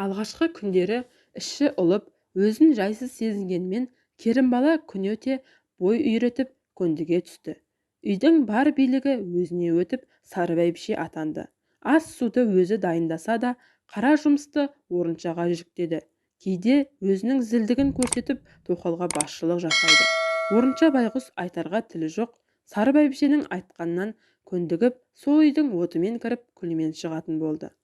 Алғашқы күндері іші ұлып, өзін жайсыз сезінгенмен, керімбала күн өте бой үйретіп көндіге түсті. Үйдің бар билігі өзіне өтіп, сары бәйбіше атанды. Ас-суды өзі дайындаса да, қара жұмысты орыншаға жүктеді. Кейде өзінің зілдігін көрсетіп, тоқалға басшылық жасайды. Орынша байғұс айтарға тілі жоқ, сары бәйбішенің айтқанынан көндігіп, сол үйдің отымен кіріп, күлімен шығатын болды.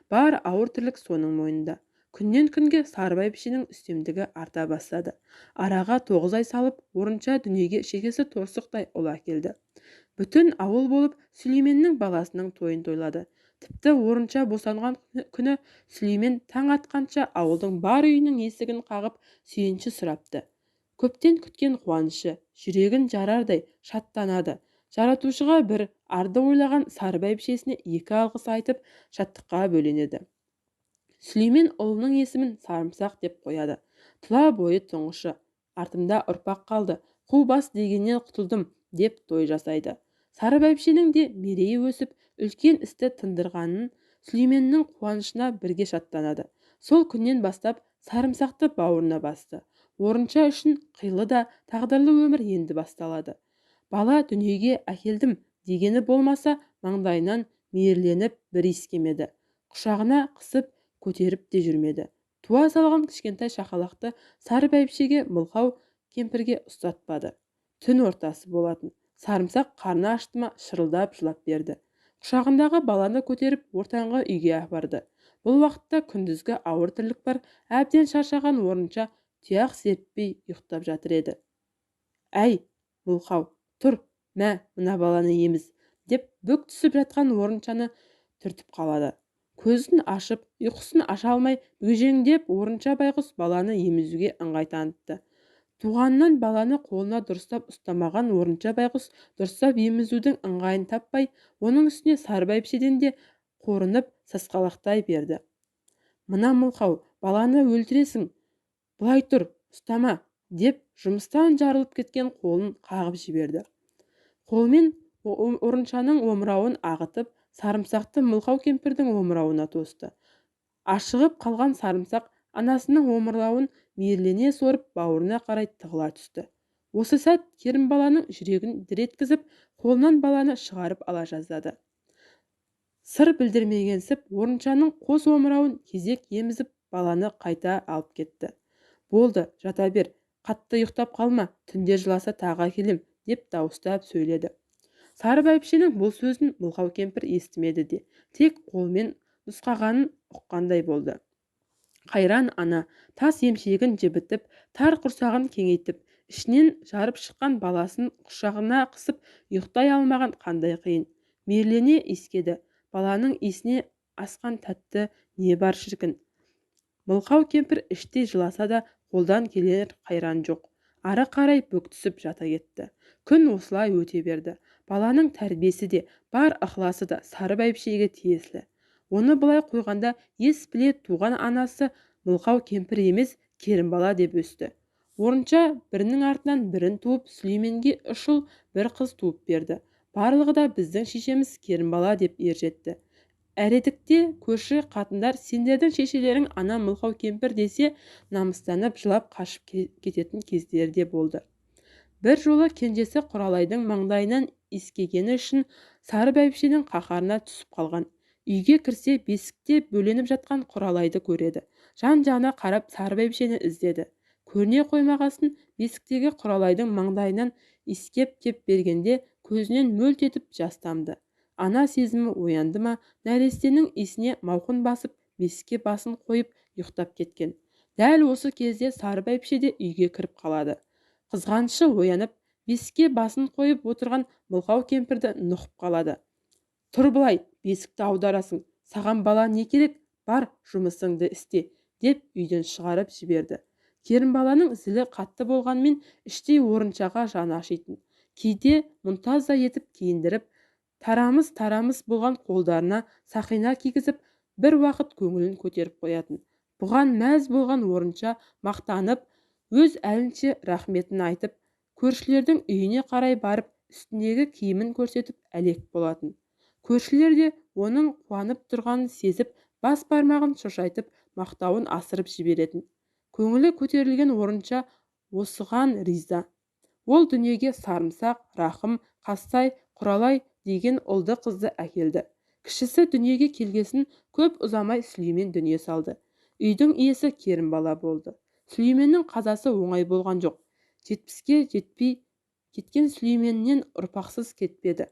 Бар ауыр тірлік соның мойнында. Күннен күнге сары бәйбішенің үстемдігі арта бастады. Араға 9 ай салып, орынша дүниеге шекесі торсықтай ұл әкелді. Бүтін ауыл болып Сүлейменнің баласының тойын тойлады. Тіпті орынша босанған күні Сүлеймен таң атқанша ауылдың бар үйінің есігін қағып сүйінші сұрапты. Көптен күткен қуанышы, жүрегін жарардай шаттанады. Жаратушыға бір, арды ойлаған сары бәйбішесіне 2 алғыс айтып шаттыққа бөленеді. Сүлеймен ұлының есімін Сарымсақ деп қояды. Тұла бойы тұңғышы, артымда ұрпақ қалды, қу бас дегеннен құтылдым деп той жасайды. Сары бәйбішенің де мерейі өсіп, үлкен істі тындырғанын Сүлейменнің қуанышына бірге шаттанады. Сол күннен бастап Сарымсақты бауырына басты. Орынша үшін қилы да тағдырлы өмір енді басталады. Бала дүниеге әкелдім дегені болмаса, маңдайынан мейірленіп бір иіскемеді. Құшағына қысып көтеріп те жүрмеді. Туа салған кішкентай шақалақты сары бәйбішеге мылқау кемпірге ұстатпады. Түн ортасы болатын. Сарымсақ қарны ашты ма шырылдап жылап берді. Құшағындағы баланы көтеріп ортаңғы үйге апарды. Бұл уақытта күндізгі ауыр тірлік бар, әбден шаршаған орынша тұяқ серппей ұйықтап жатыр еді. Әй, мылқау, тұр, мына баланы еміз, деп бүк түсіп жатқан орыншаны түртіп қалады. Көзін ашып, ұйқысын аша алмай, бөжеңдеп орынша байғұс баланы емізуге ыңғай танытты. Туғаннан баланы қолына дұрыстап ұстамаған орынша байғұс дұрыстап емізудің ыңғайын таппай, оның үстіне сары бәйбішеден де қорынып сасқалақтай берді. Мына мылқау, баланы өлтіресің, былай тұр, ұстама, деп жұмыстан жарылып кеткен қолын қағып жіберді. Қолмен орыншаның омырауын ағытып, Сарымсақты мылқау кемпірдің омырауына тосты. Ашығып қалған Сарымсақ анасының омырауын мейірлене сорып бауырына қарай тығыла түсті. Осы сәт керімбаланың жүрегін дір еткізіп, қолынан баланы шығарып ала жаздады. Сыр білдірмегенсіп, орыншаның қос омырауын кезек емізіп, баланы қайта алып кетті. Болды, жата бер, қатты ұйықтап қалма, түнде жыласа тағы әкелем, деп дауыстап сөйледі. Сары бәйбішенің бұл сөзін мылқау кемпір естімеді де, тек қолмен нұсқағанын ұққандай болды. Қайран ана тас емшегін жібітіп, тар құрсағын кеңейтіп, ішінен жарып шыққан баласын құшағына қысып ұйықтай алмаған қандай қиын. Мейірлене иіскеді. Баланың иісіне асқан тәтті не бар шіркін. Мылқау кемпір іштей жыласа да қолдан келер қайран жоқ. Ары қарай бүк түсіп жата кетті. Күн осылай өте берді. Баланың тәрбиесі де, бар ықыласы да сары бәйбішеге тиесілі. Оны былай қойғанда ес біле туған анасы мылқау кемпір емес, керімбала деп өсті. Орынша бірінің артынан бірін туып, Сүлейменге 3 ұл, бір қыз туып берді. Барлығы да біздің шешеміз керімбала деп ержетті. Әредікте көрші қатындар сендердің шешелерің ана мылқау кемпір десе, намыстанып жылап қашып кететін кездері де болды. Бір жолы кенжесі Құралайдың маңдайынан иіскегені үшін сары бәйбішенің қаһарына түсіп қалған. Үйге кірсе бесікте бөленіп жатқан Құралайды көреді. Жан-жағына қарап сары бәйбішені іздеді. Көріне қоймағасын бесіктегі Құралайдың маңдайынан иіскеп кеп бергенде көзінен мөлт етіп жас тамды. Ана сезімі оянды ма, нәрестенің иісіне мауқын басып, бесікке басын қойып ұйықтап кеткен. Дәл осы кезде сары бәйбіше де үйге кіріп қалады. Қызғанышы оянып, бесікке басын қойып отырған мылқау кемпірді нұқып қалады. Тұр былай, бесікті аударасың, саған бала не керек, бар жұмысыңды істе, деп үйден шығарып жіберді. Керімбаланың зілі қатты болғанмен іштей орыншаға жаны ашитын. Кейде мұнтаздай етіп киіндіріп, тарамыс болған қолдарына сақина кигізіп, бір уақыт көңілін көтеріп қоятын. Бұған мәз болған орынша мақтанып, өз әлінше рахметін айтып, көршілердің үйіне қарай барып, үстіндегі киімін көрсетіп әлек болатын. Көршілер де оның қуанып тұрғанын сезіп, бас бармағын шошайтып, мақтауын асырып жіберетін. Көңілі көтерілген орынша осыған риза. Ол дүниеге Сарымсақ, Рахым, Қассай, Құралай деген ұлды қызды әкелді. Кішісі дүниеге келгесін көп ұзамай Сүлеймен дүние салды. Үйдің иесі Керімбала болды. Сүлейменнің қазасы оңай болған жоқ. 70-ке жетпей кеткен Сүлейменнен ұрпақсыз кетпеді.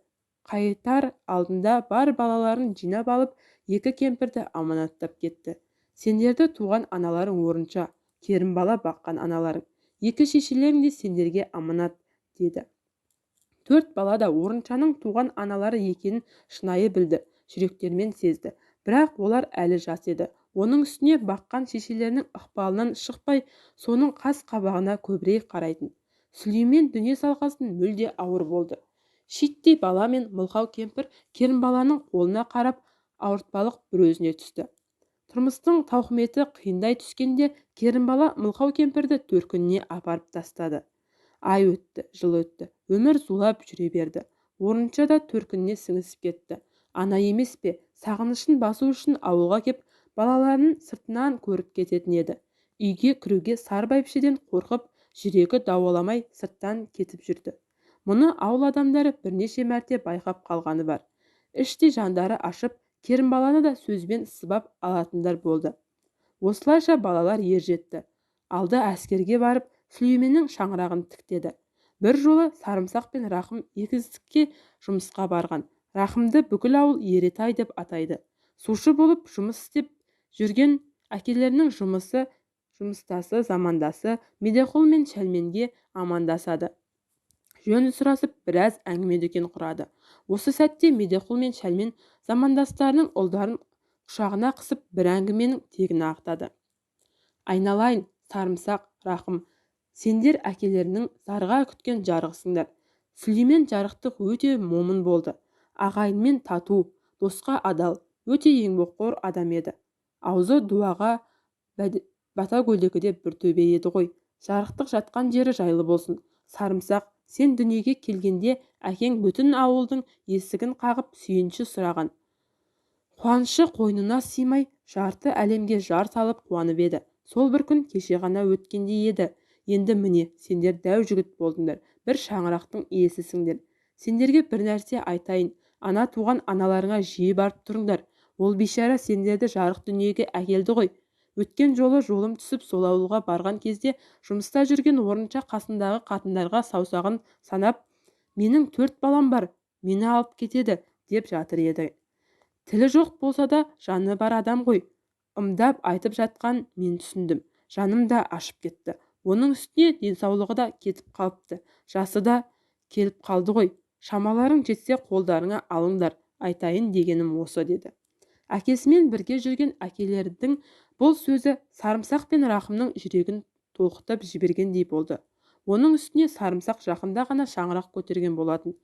Қайтар алдында бар балаларын жинап алып, екі кемпірді аманаттап кетті. Сендерді туған аналарың орынша, Керімбала баққан аналарың. Екі шешелерің де сендерге аманат, деді. 4 бала да орыншаның туған аналары екенін шынайы білді, жүректермен сезді. Бірақ олар әлі жас еді. Оның үстіне баққан шешелерінің ықпалынан шықпай, соның қас қабағына көбірек қарайтын. Сүлеймен дүние салғасын мүлде ауыр болды. Шиттей бала мен мылқау кемпір Керімбаланың қолына қарап ауыртпалық бір өзіне түсті. Тұрмыстың тауқыметі қиындай түскенде Керімбала мылқау кемпірді төркініне апарып тастады. Ай өтті, жыл өтті, өмір зулап жүре берді. Орынша да төркініне сіңісіп кетті. Ана емес пе, сағынышын басу үшін ауылға кеп, балаларын сыртынан көріп кететін еді. Үйге кіруге Сары бәйбішеден қорқып, жүрегі дауаламай сырттан кетіп жүрді. Мұны ауыл адамдары бірнеше мәрте байқап қалғаны бар. Іштей жандары ашып, Керімбаланы да сөзбен сыбап алатындар болды. Осылайша балалар ержетті. Алды әскерге барып, Сүлейменнің шаңырағын тіктеді. Бір жолы Сарымсақ пен Рахым егістікке жұмысқа барған. Рахымды бүкіл ауыл Еретай деп атайды. Сушы болып жұмыс істеп жүрген әкелерінің жұмыстасы замандасы Медеқұл мен Шәлменге амандасады. Жөн сұрасып біраз әңгіме-дүкен құрады. Осы сәтте Медеқұл мен Шәлмен замандастарының ұлдарын құшағына қысып бір әңгіменің тегін ақтады. Айналайын, Сарымсақ, Рахым, сендер әкелерінің зарға күткен жарығысыңдар. Сүлеймен жарықтық өте момын болды. Ағайынмен тату, досқа адал, өте еңбекқор адам еді. Аузы дуаға, бата көйлегі де бір төбе еді ғой. Жарықтық жатқан жері жайлы болсын. Сарымсақ, сен дүниеге келгенде әкең бүтін ауылдың есігін қағып сүйінші сұраған. Қуанышы қойнына сыймай, жарты әлемге жар салып қуанып еді. Сол бір күн кеше ғана өткендей еді. Енді міне, сендер дәу жігіт болдыңдар, бір шаңырақтың иесісіңдер. Сендерге бір нәрсе айтайын, ана туған аналарыңа жиі барып тұрыңдар. Ол бейшара сендерді жарық дүниеге әкелді ғой. Өткен жолы жолым түсіп сол ауылға барған кезде жұмыста жүрген орынша қасындағы қатындарға саусағын санап, менің 4 балам бар, мені алып кетеді, деп жатыр еді. Тілі жоқ болса да жаны бар адам ғой. Ымдап айтып жатқан мен түсіндім. Жаным да ашып кетті. Оның үстіне денсаулығы да кетіп қалыпты. Жасы да келіп қалды ғой. Шамаларың жетсе қолдарыңа алыңдар, айтайын дегенім осы, деді. Әкесімен бірге жүрген әкелердің бұл сөзі Сарымсақ пен Рахымның жүрегін толқытып жібергендей болды. Оның үстіне Сарымсақ жақында ғана шаңырақ көтерген болатын.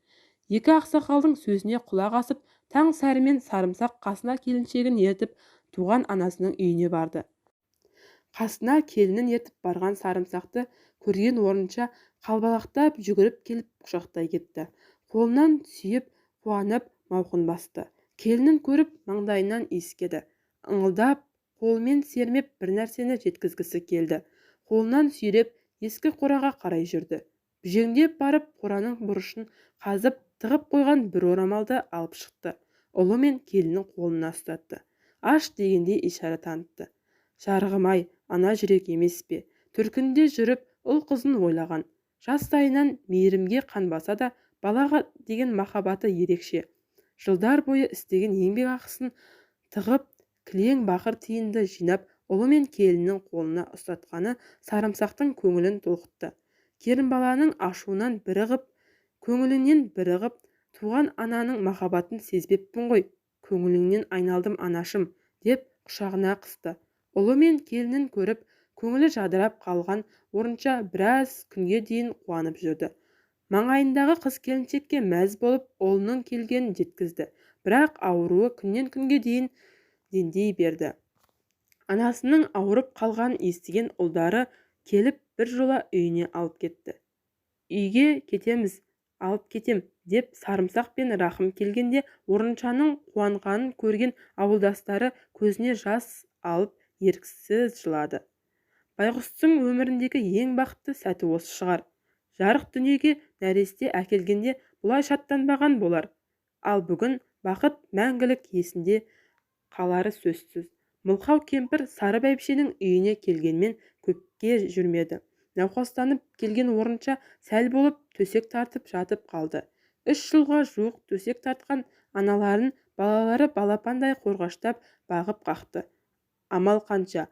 Екі ақсақалдың сөзіне құлақ асып, таң сәрімен Сарымсақ қасына келіншегін ертіп туған анасының үйіне барды. Қасына келінін ертіп барған Сарымсақты көрген орынша қалбалақтап жүгіріп келіп құшақтай кетті. Қолынан сүйіп, қуанып, мауқын басты. Келінін көріп маңдайынан иіскеді. Ыңылдап, қолымен сермеп бір нәрсені жеткізгісі келді. Қолынан сүйреп ескі қораға қарай жүрді. Бүжеңдеп барып қораның бұрышын қазып тығып қойған бір орамалды алып шықты. Ұлы мен келіннің қолына ұстатты. Аш дегенде ишара танытты. Жарығым-ай, ана жүрек емес пе? Төркінде жүріп ұл қызын ойлаған. Жастайынан мейірімге қанбаса да балаға деген махаббаты ерекше. Жылдар бойы істеген еңбек ақысын тығып, кілең бақыр тиынды жинап, ұлы мен келіннің қолына ұстатқаны Сарымсақтың көңілін толқытты. Керімбаланың ашуынан бірігіп, көңілінен бірігіп, туған ананың махаббатын сезбеппін ғой. Көңіліңнен айналдым анашым, деп құшағына қысты. Ұлы мен келінін көріп, көңілі жадырап қалған орынша біраз күнге дейін қуанып жүрді. Маңайындағы қыз-келіншекке мәз болып ұлының келгенін жеткізді. Бірақ ауруы күннен күнге дейін дендей берді. Анасының ауырып қалғанын естіген ұлдары келіп бір жола үйіне алып кетті. Үйге кетеміз, алып кетем, деп Сарымсақ пен Рахым келгенде орыншаның қуанғанын көрген ауылдастары көзіне жас алып еріксіз жылады. Байғұстың өміріндегі ең бақытты сәті осы шығар. Жарық дүниеге нәресте әкелгенде бұлай шаттанбаған болар. Ал бүгін бақыт мәңгілік есінде қалары сөзсіз. Мылқау кемпір сары бәйбішенің үйіне келгенмен көпке жүрмеді. Науқастанып келген орынша сәл болып төсек тартып жатып қалды. 3 жылға жуық төсек тартқан аналарын балалары балапандай қорғаштап бағып қақты. Амал қанша,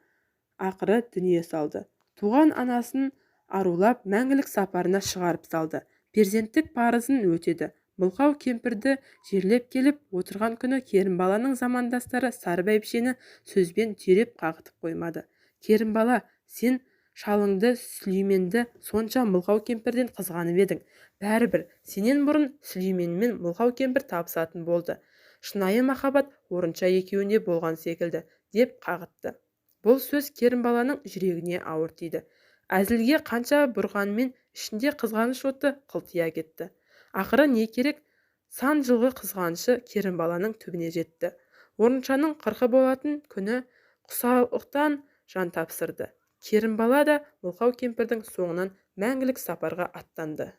ақыры дүние салды. Туған анасын арулап мәңгілік сапарына шығарып салды. Перзенттік парызын өтеді. Мылқау кемпірді жерлеп келіп отырған күні Керімбаланың замандастары сары бәйбішені сөзбен түйреп қағытып қоймады. Керімбала, сен шалыңды Сүлейменді сонша Мылқау кемпірден қызғанып едің. Бәрібір сенен бұрын Сүлеймен мен Мылқау кемпір табысатын болды. Шынайы махаббат орынша екеуінде болған секілді, деп қағытты. Бұл сөз Керімбаланың жүрегіне ауыр тиді. Әзілге қанша бұрғанмен ішінде қызғаныш оты қылтия кетті. Ақыры не керек, сан жылғы қызғанышы Керімбаланың түбіне жетті. Орыншаның 40 болатын күні құсалықтан жан тапсырды. Керімбала да Мылқау кемпірдің соңынан мәңгілік сапарға аттанды.